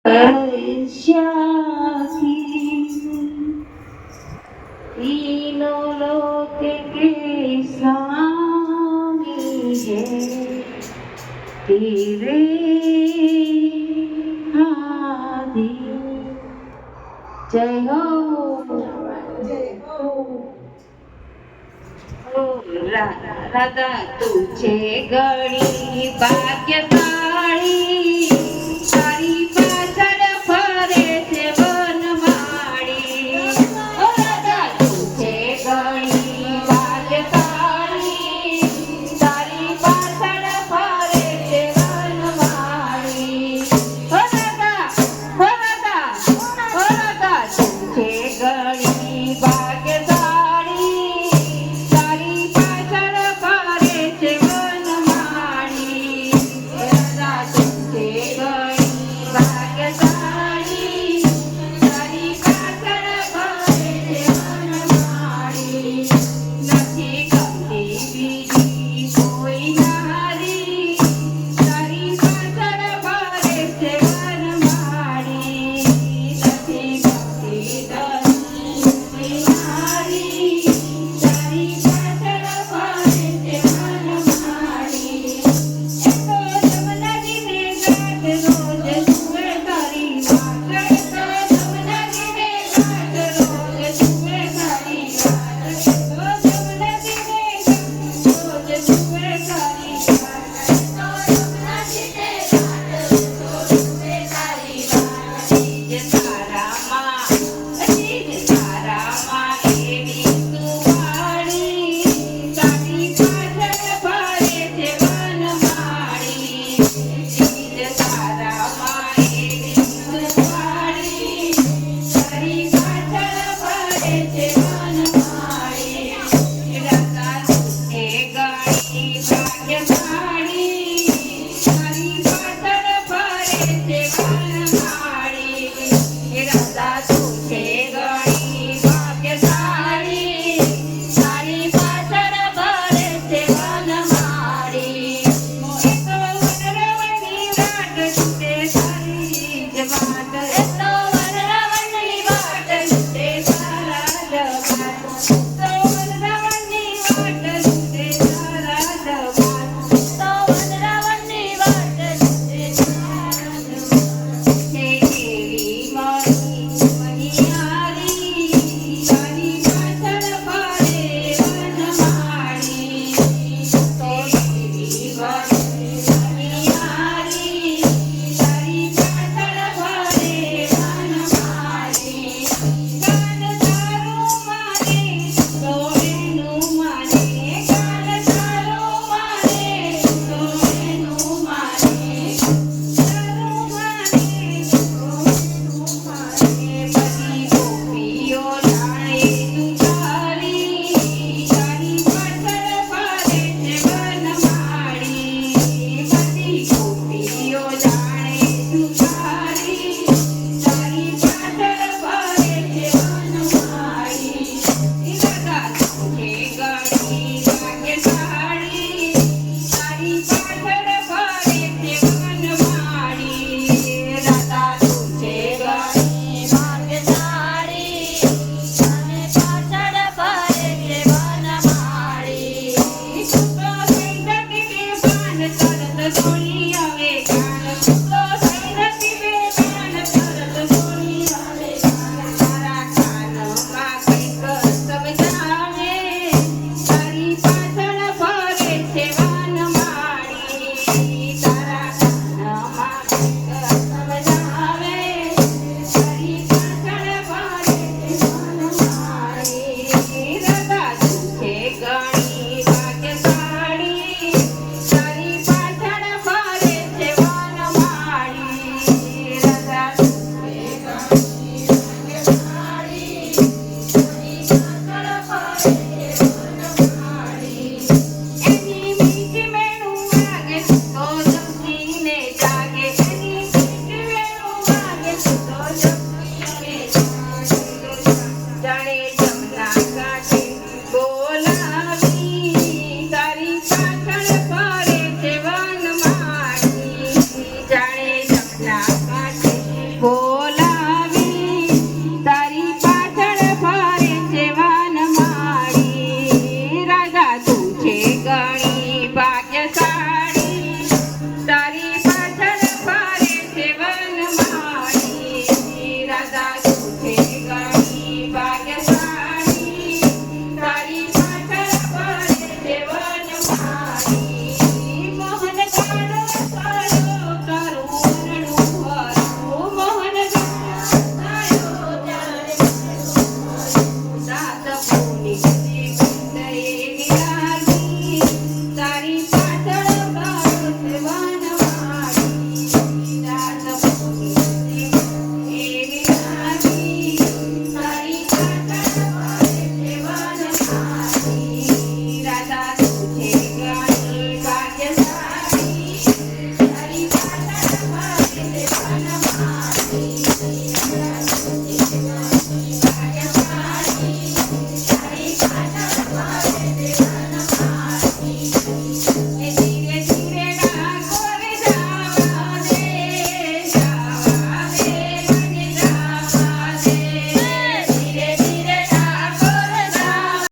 श्याकी तीनों लोक के स्वामी है तेरे आदि। जय हो राधा तुझे गणी भाग्यशाળી તારી પાછળ ફરે છે વનમાળી। ઓ રાધા તુझे ગણી ભાગ્યશાળી તારી પાછળ ફરે છે વનમાળી। ઓ રાધા તુझे ગણી ભાગ્યશાળી તારી પાછળ ફરે છે વનમાળી। રાધા તુझे ગણી ભાગ્યશાળી તારી પાછળ ફરે છે વનમાળી। નથી ગમતી બીજી કોઈ નારી તારી પાછળ ફરે છે વનમાળી। નથી ગમતી કોઈ નારી તારી પાછળ ફરે છે વનમાળી। ભાગ્યશાળી તારી પાછળ ફરે છે વનમાળી।